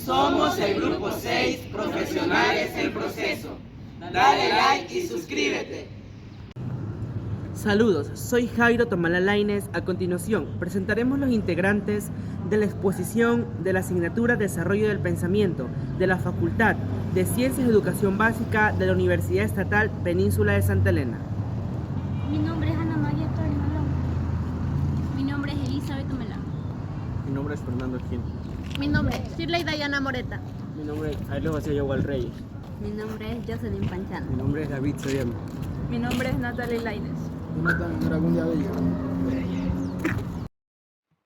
Somos el Grupo 6, Profesionales en Proceso. Dale like y suscríbete. Saludos, soy Jairo Tomala Lainez. A continuación, presentaremos los integrantes de la exposición de la asignatura Desarrollo del Pensamiento de la Facultad de Ciencias de Educación Básica de la Universidad Estatal Península de Santa Elena. Mi nombre es Ana María Torres Malón. Mi nombre es Elizabeth Omelá. Mi nombre es Fernando Gil. Mi nombre es Shirley Dayana Moreta. Mi nombre es Jairo José Yagual Reyes. Mi nombre es Jocelyn Panchano. Mi nombre es David Soriano. Mi nombre es Natalie Lainez. Jonathan Dragón de Abella.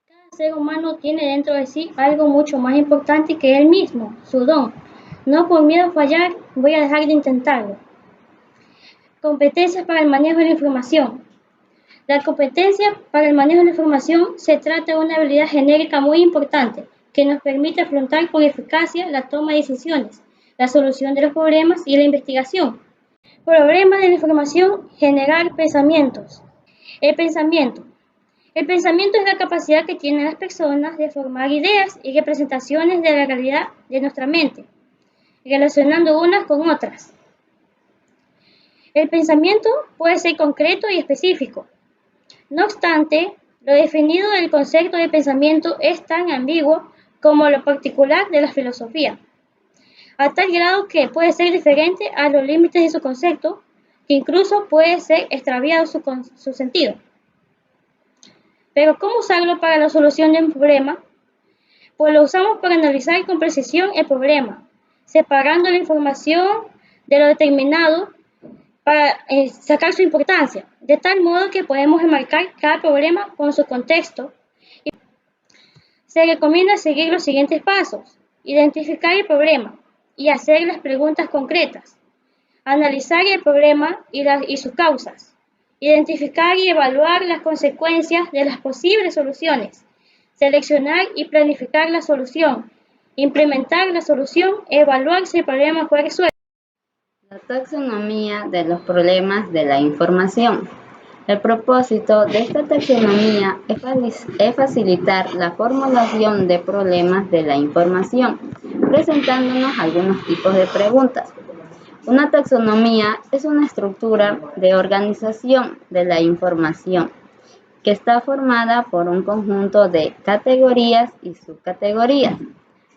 Cada ser humano tiene dentro de sí algo mucho más importante que él mismo, su don. No por miedo a fallar, voy a dejar de intentarlo. Competencias para el manejo de la información. La competencia para el manejo de la información se trata de una habilidad genérica muy importante que nos permite afrontar con eficacia la toma de decisiones, la solución de los problemas y la investigación. Problemas de la información, generar pensamientos. El pensamiento es la capacidad que tienen las personas de formar ideas y representaciones de la realidad de nuestra mente, relacionando unas con otras. El pensamiento puede ser concreto y específico. No obstante, lo definido del concepto de pensamiento es tan ambiguo como lo particular de la filosofía, a tal grado que puede ser diferente a los límites de su concepto, que incluso puede ser extraviado su sentido. Pero ¿cómo usarlo para la solución de un problema? Pues lo usamos para analizar con precisión el problema, separando la información de lo determinado para sacar su importancia, de tal modo que podemos enmarcar cada problema con su contexto. Se recomienda seguir los siguientes pasos: identificar el problema y hacer las preguntas concretas, analizar el problema y sus causas, identificar y evaluar las consecuencias de las posibles soluciones, seleccionar y planificar la solución, implementar la solución, evaluar si el problema fue resuelto. La taxonomía de los problemas de la información. El propósito de esta taxonomía es facilitar la formulación de problemas de la información, presentándonos algunos tipos de preguntas. Una taxonomía es una estructura de organización de la información que está formada por un conjunto de categorías y subcategorías,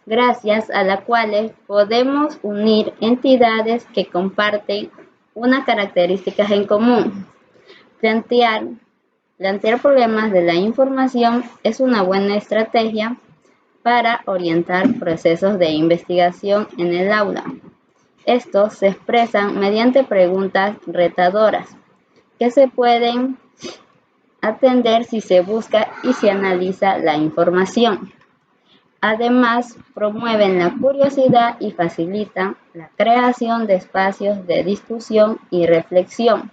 gracias a las cuales podemos unir entidades que comparten unas características en común. Plantear problemas de la información es una buena estrategia para orientar procesos de investigación en el aula. Estos se expresan mediante preguntas retadoras que se pueden atender si se busca y se analiza la información. Además, promueven la curiosidad y facilitan la creación de espacios de discusión y reflexión,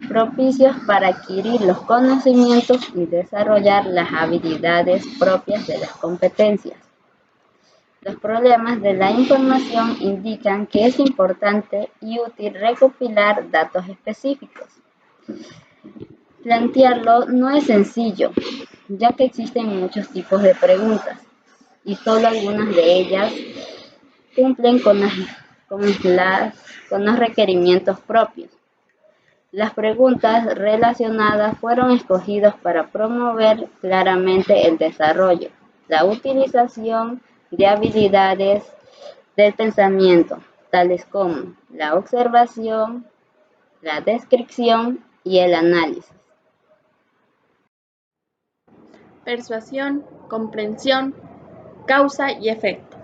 propicios para adquirir los conocimientos y desarrollar las habilidades propias de las competencias. Los problemas de la información indican que es importante y útil recopilar datos específicos. Plantearlo no es sencillo, ya que existen muchos tipos de preguntas y solo algunas de ellas cumplen con los requerimientos propios. Las preguntas relacionadas fueron escogidas para promover claramente el desarrollo, la utilización de habilidades del pensamiento, tales como la observación, la descripción y el análisis. Persuasión, comprensión, causa y efecto.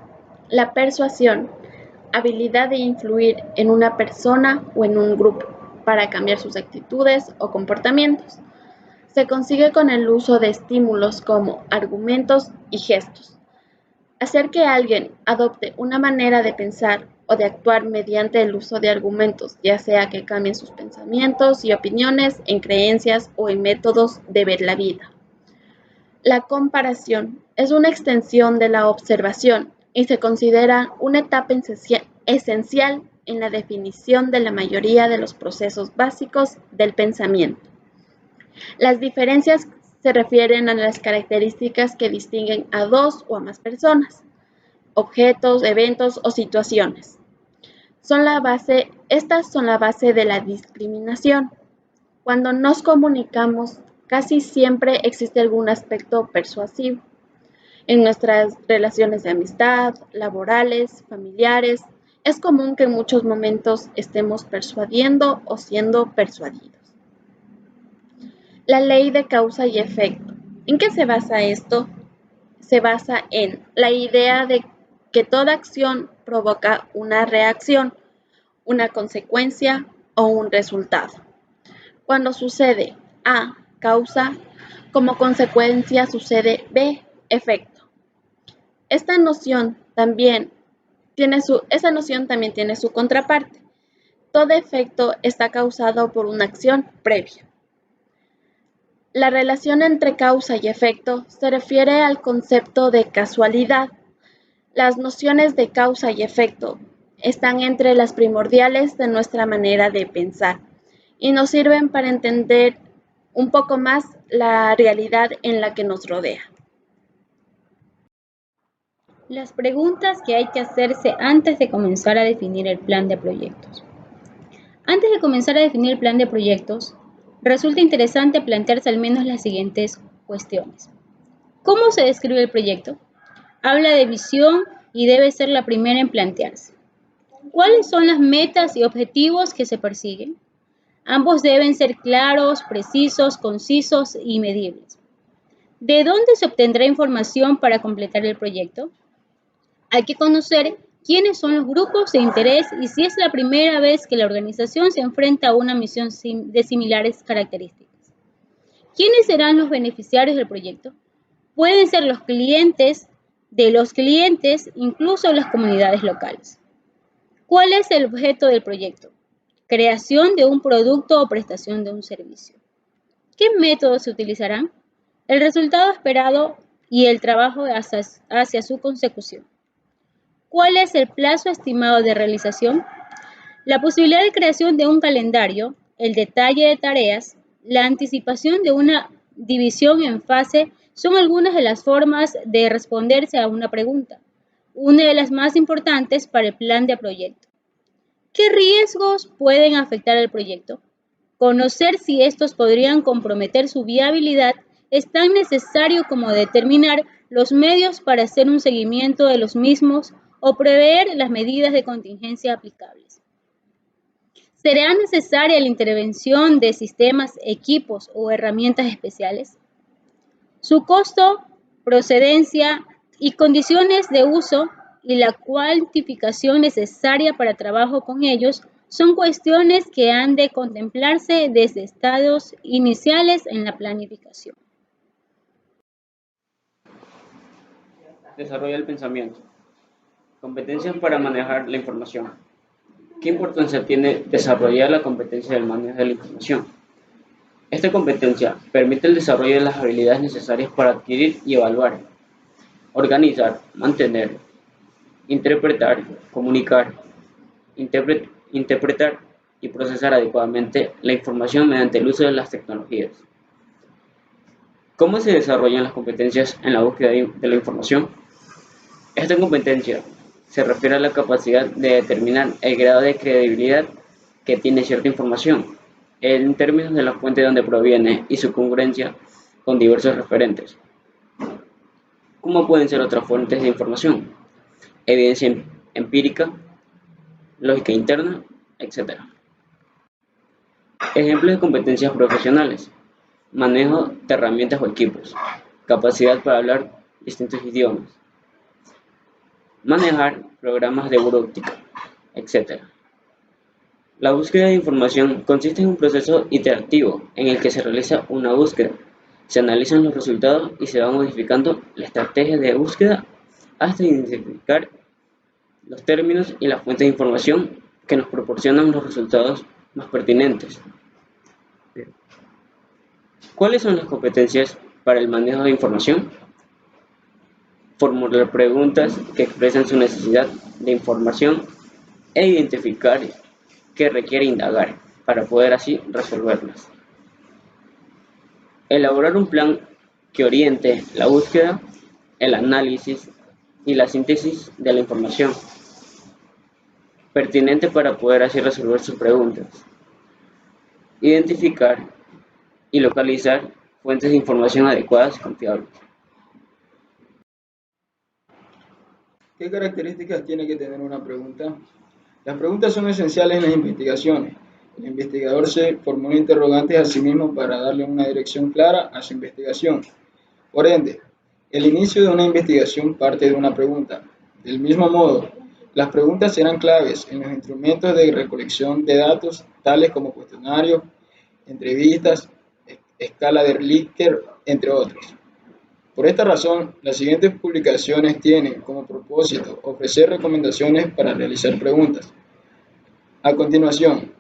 La persuasión, habilidad de influir en una persona o en un grupo para cambiar sus actitudes o comportamientos. Se consigue con el uso de estímulos como argumentos y gestos. Hacer que alguien adopte una manera de pensar o de actuar mediante el uso de argumentos, ya sea que cambien sus pensamientos y opiniones en creencias o en métodos de ver la vida. La comparación es una extensión de la observación y se considera una etapa esencial en la definición de la mayoría de los procesos básicos del pensamiento. Las diferencias se refieren a las características que distinguen a dos o a más personas. objetos, eventos o situaciones. Estas son la base de la discriminación. Cuando nos comunicamos, casi siempre existe algún aspecto persuasivo. En nuestras relaciones de amistad, laborales, familiares, es común que en muchos momentos estemos persuadiendo o siendo persuadidos. La ley de causa y efecto. ¿En qué se basa esto? Se basa en la idea de que toda acción provoca una reacción, una consecuencia o un resultado. Cuando sucede A, causa, como consecuencia sucede B, efecto. Esta noción también tiene su contraparte. Todo efecto está causado por una acción previa. La relación entre causa y efecto se refiere al concepto de casualidad. Las nociones de causa y efecto están entre las primordiales de nuestra manera de pensar y nos sirven para entender un poco más la realidad en la que nos rodea. Las preguntas que hay que hacerse antes de comenzar a definir el plan de proyectos. Antes de comenzar a definir el plan de proyectos, resulta interesante plantearse al menos las siguientes cuestiones. ¿Cómo se describe el proyecto? Habla de visión y debe ser la primera en plantearse. ¿Cuáles son las metas y objetivos que se persiguen? Ambos deben ser claros, precisos, concisos y medibles. ¿De dónde se obtendrá información para completar el proyecto? Hay que conocer quiénes son los grupos de interés y si es la primera vez que la organización se enfrenta a una misión de similares características. ¿Quiénes serán los beneficiarios del proyecto? Pueden ser los clientes de los clientes, incluso las comunidades locales. ¿Cuál es el objeto del proyecto? Creación de un producto o prestación de un servicio. ¿Qué métodos se utilizarán? El resultado esperado y el trabajo hacia su consecución. ¿Cuál es el plazo estimado de realización? La posibilidad de creación de un calendario, el detalle de tareas, la anticipación de una división en fase son algunas de las formas de responderse a una pregunta, una de las más importantes para el plan de proyecto. ¿Qué riesgos pueden afectar al proyecto? Conocer si estos podrían comprometer su viabilidad es tan necesario como determinar los medios para hacer un seguimiento de los mismos o prever las medidas de contingencia aplicables. ¿Será necesaria la intervención de sistemas, equipos o herramientas especiales? Su costo, procedencia y condiciones de uso y la cuantificación necesaria para trabajo con ellos son cuestiones que han de contemplarse desde estadios iniciales en la planificación. Desarrolla el pensamiento. Competencias para manejar la información. ¿Qué importancia tiene desarrollar la competencia del manejo de la información? Esta competencia permite el desarrollo de las habilidades necesarias para adquirir y evaluar, organizar, mantener, interpretar, comunicar, interpretar y procesar adecuadamente la información mediante el uso de las tecnologías. ¿Cómo se desarrollan las competencias en la búsqueda de la información? Esta competencia se refiere a la capacidad de determinar el grado de credibilidad que tiene cierta información, en términos de la fuente de donde proviene y su congruencia con diversos referentes. ¿Cómo pueden ser otras fuentes de información? Evidencia empírica, lógica interna, etc. Ejemplos de competencias profesionales. Manejo de herramientas o equipos. Capacidad para hablar distintos idiomas. Manejar programas de búsqueda, etc. La búsqueda de información consiste en un proceso iterativo en el que se realiza una búsqueda, se analizan los resultados y se va modificando la estrategia de búsqueda hasta identificar los términos y las fuentes de información que nos proporcionan los resultados más pertinentes. ¿Cuáles son las competencias para el manejo de información? Formular preguntas que expresan su necesidad de información e identificar qué requiere indagar para poder así resolverlas. Elaborar un plan que oriente la búsqueda, el análisis y la síntesis de la información pertinente para poder así resolver sus preguntas, identificar y localizar fuentes de información adecuadas y confiables. ¿Qué características tiene que tener una pregunta? Las preguntas son esenciales en las investigaciones. El investigador se formula interrogantes a sí mismo para darle una dirección clara a su investigación. Por ende, el inicio de una investigación parte de una pregunta. Del mismo modo, las preguntas serán claves en los instrumentos de recolección de datos, tales como cuestionarios, entrevistas, escala de Likert, entre otros. Por esta razón, las siguientes publicaciones tienen como propósito ofrecer recomendaciones para realizar preguntas. A continuación,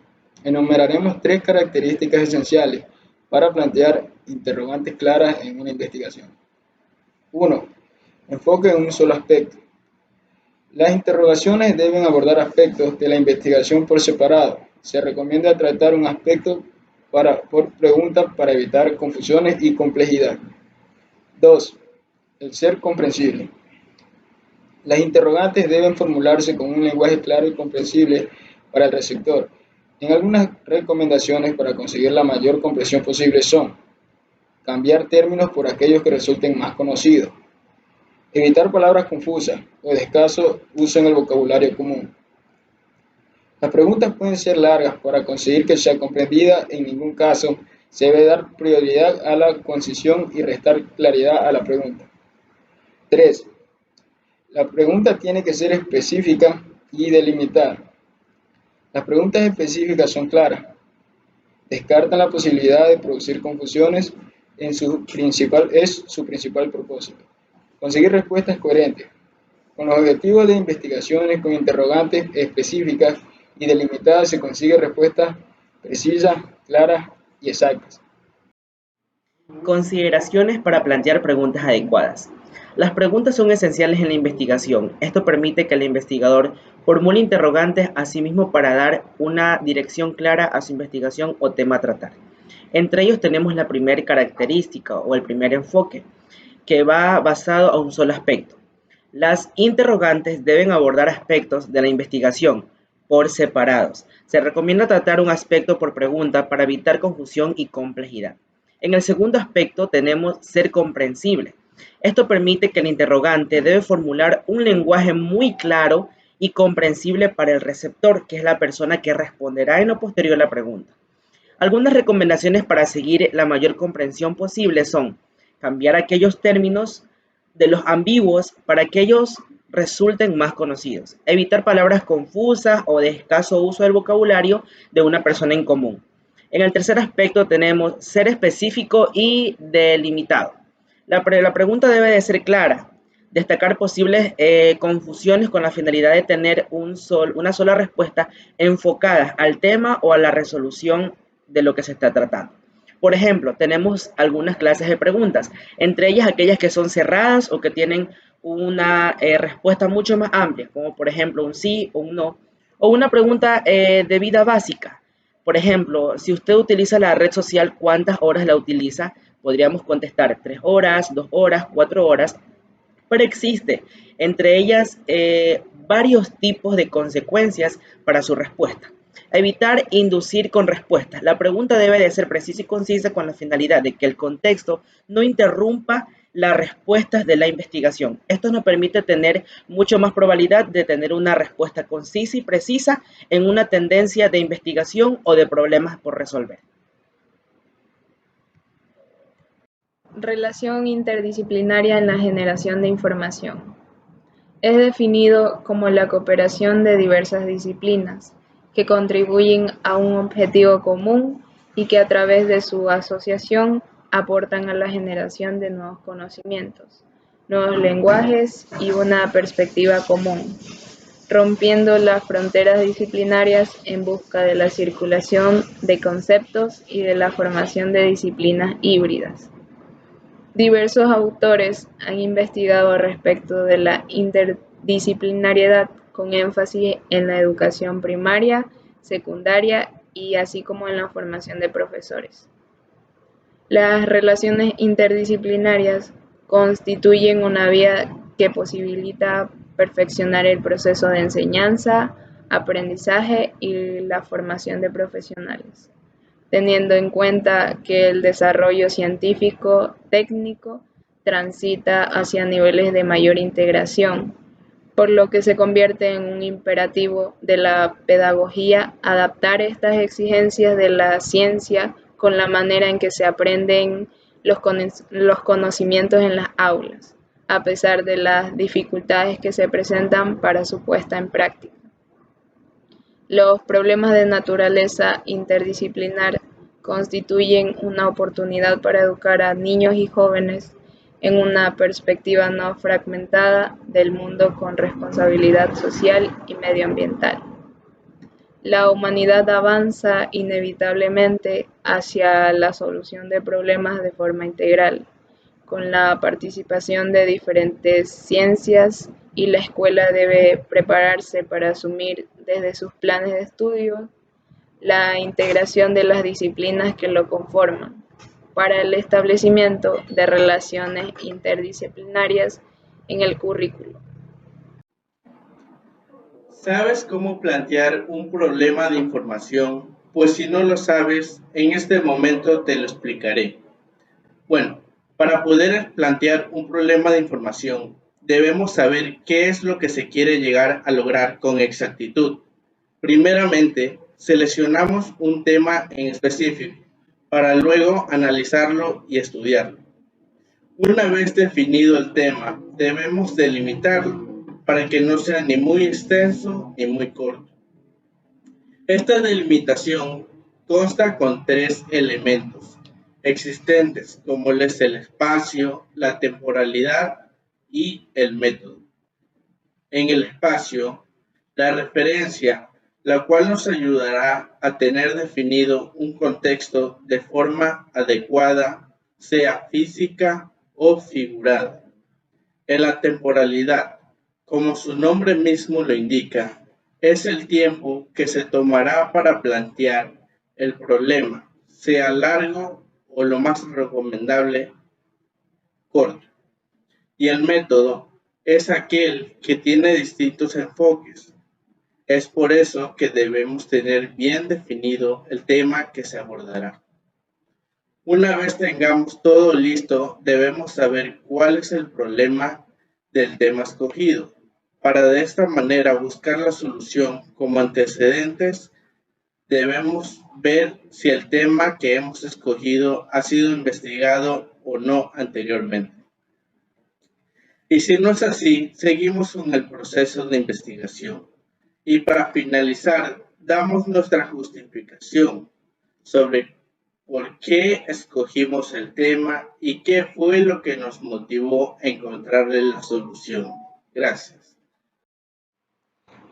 enumeraremos 3 características esenciales para plantear interrogantes claras en una investigación. 1. Enfoque en un solo aspecto. Las interrogaciones deben abordar aspectos de la investigación por separado. Se recomienda tratar un aspecto por pregunta para evitar confusiones y complejidad. 2. El ser comprensible. Las interrogantes deben formularse con un lenguaje claro y comprensible para el receptor. En algunas recomendaciones para conseguir la mayor comprensión posible son: cambiar términos por aquellos que resulten más conocidos, evitar palabras confusas o de escaso uso en el vocabulario común. Las preguntas pueden ser largas para conseguir que sea comprendida. En ningún caso se debe dar prioridad a la concisión y restar claridad a la pregunta. 3. La pregunta tiene que ser específica y delimitada. Las preguntas específicas son claras, descartan la posibilidad de producir confusiones, es su principal propósito. Conseguir respuestas coherentes. Con los objetivos de investigaciones con interrogantes específicas y delimitadas se consiguen respuestas precisas, claras y exactas. Consideraciones para plantear preguntas adecuadas. Las preguntas son esenciales en la investigación. Esto permite que el investigador formule interrogantes a sí mismo para dar una dirección clara a su investigación o tema a tratar. Entre ellos tenemos la primera característica o el primer enfoque, que va basado a un solo aspecto. Las interrogantes deben abordar aspectos de la investigación por separados. Se recomienda tratar un aspecto por pregunta para evitar confusión y complejidad. En el segundo aspecto tenemos ser comprensible. Esto permite que el interrogante debe formular un lenguaje muy claro y comprensible para el receptor, que es la persona que responderá en lo posterior a la pregunta. Algunas recomendaciones para seguir la mayor comprensión posible son: cambiar aquellos términos de los ambiguos para que ellos resulten más conocidos, evitar palabras confusas o de escaso uso del vocabulario de una persona en común. En el tercer aspecto tenemos ser específico y delimitado. La pregunta debe de ser clara, destacar posibles confusiones con la finalidad de tener una sola respuesta enfocada al tema o a la resolución de lo que se está tratando. Por ejemplo, tenemos algunas clases de preguntas, entre ellas aquellas que son cerradas o que tienen una respuesta mucho más amplia, como por ejemplo un sí o un no, o una pregunta de vida básica. Por ejemplo, si usted utiliza la red social, ¿cuántas horas la utiliza? Podríamos contestar 3 horas, 2 horas, 4 horas, pero existe entre ellas varios tipos de consecuencias para su respuesta. Evitar inducir con respuestas. La pregunta debe de ser precisa y concisa con la finalidad de que el contexto no interrumpa las respuestas de la investigación. Esto nos permite tener mucho más probabilidad de tener una respuesta concisa y precisa en una tendencia de investigación o de problemas por resolver. Relación interdisciplinaria en la generación de información. Es definido como la cooperación de diversas disciplinas que contribuyen a un objetivo común y que a través de su asociación aportan a la generación de nuevos conocimientos, nuevos lenguajes y una perspectiva común, rompiendo las fronteras disciplinarias en busca de la circulación de conceptos y de la formación de disciplinas híbridas. Diversos autores han investigado respecto de la interdisciplinariedad con énfasis en la educación primaria, secundaria y así como en la formación de profesores. Las relaciones interdisciplinarias constituyen una vía que posibilita perfeccionar el proceso de enseñanza, aprendizaje y la formación de profesionales, teniendo en cuenta que el desarrollo científico técnico transita hacia niveles de mayor integración, por lo que se convierte en un imperativo de la pedagogía adaptar estas exigencias de la ciencia con la manera en que se aprenden los conocimientos en las aulas, a pesar de las dificultades que se presentan para su puesta en práctica. Los problemas de naturaleza interdisciplinar constituyen una oportunidad para educar a niños y jóvenes en una perspectiva no fragmentada del mundo con responsabilidad social y medioambiental. La humanidad avanza inevitablemente hacia la solución de problemas de forma integral, con la participación de diferentes ciencias, y la escuela debe prepararse para asumir desde sus planes de estudio la integración de las disciplinas que lo conforman, para el establecimiento de relaciones interdisciplinarias en el currículo. ¿Sabes cómo plantear un problema de información? Pues si no lo sabes, en este momento te lo explicaré. Bueno, para poder plantear un problema de información, debemos saber qué es lo que se quiere llegar a lograr con exactitud. Primeramente, seleccionamos un tema en específico, para luego analizarlo y estudiarlo. Una vez definido el tema, debemos delimitarlo para que no sea ni muy extenso ni muy corto. Esta delimitación consta con 3 elementos existentes, como es el espacio, la temporalidad y el método. En el espacio, la referencia, la cual nos ayudará a tener definido un contexto de forma adecuada, sea física o figurada. En la temporalidad, como su nombre mismo lo indica, es el tiempo que se tomará para plantear el problema, sea largo o lo más recomendable, corto. Y el método es aquel que tiene distintos enfoques. Es por eso que debemos tener bien definido el tema que se abordará. Una vez tengamos todo listo, debemos saber cuál es el problema del tema escogido, para de esta manera buscar la solución. Como antecedentes, debemos ver si el tema que hemos escogido ha sido investigado o no anteriormente. Y si no es así, seguimos con el proceso de investigación. Y para finalizar, damos nuestra justificación sobre por qué escogimos el tema y qué fue lo que nos motivó a encontrarle la solución. Gracias.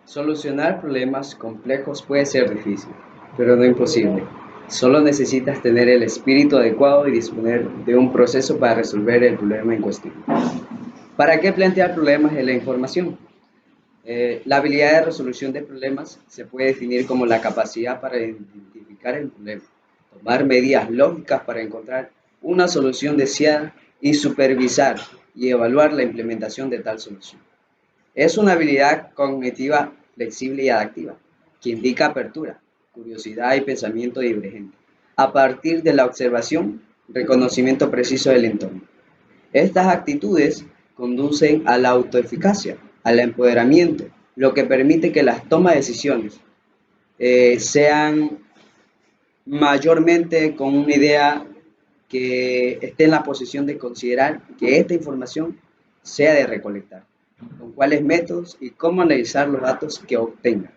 Solucionar problemas complejos puede ser difícil, pero no imposible. Solo necesitas tener el espíritu adecuado y disponer de un proceso para resolver el problema en cuestión. ¿Para qué plantear problemas en la información? La habilidad de resolución de problemas se puede definir como la capacidad para identificar el problema, tomar medidas lógicas para encontrar una solución deseada y supervisar y evaluar la implementación de tal solución. Es una habilidad cognitiva flexible y adaptiva, que indica apertura, curiosidad y pensamiento divergente, a partir de la observación, reconocimiento preciso del entorno. Estas actitudes conducen a la autoeficacia, al empoderamiento, lo que permite que las tomas de decisiones sean mayormente con una idea que esté en la posición de considerar que esta información sea de recolectar, con cuáles métodos y cómo analizar los datos que obtenga.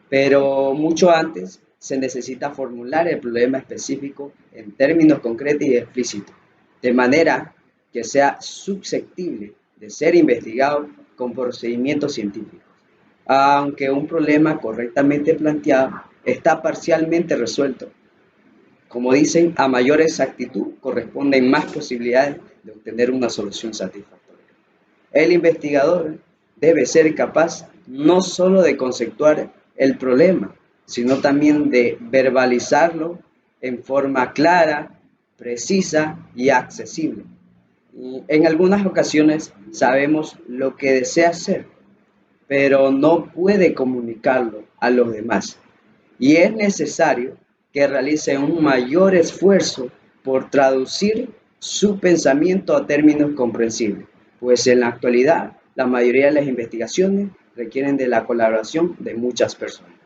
Pero mucho antes se necesita formular el problema específico en términos concretos y explícitos, de manera que sea susceptible de ser investigado con procedimientos científicos. Aunque un problema correctamente planteado está parcialmente resuelto, como dicen, a mayor exactitud corresponden más posibilidades de obtener una solución satisfactoria. El investigador debe ser capaz no solo de conceptuar el problema, sino también de verbalizarlo en forma clara, precisa y accesible. Y en algunas ocasiones sabemos lo que desea hacer, pero no puede comunicarlo a los demás. Y es necesario que realice un mayor esfuerzo por traducir su pensamiento a términos comprensibles, pues en la actualidad la mayoría de las investigaciones requieren de la colaboración de muchas personas.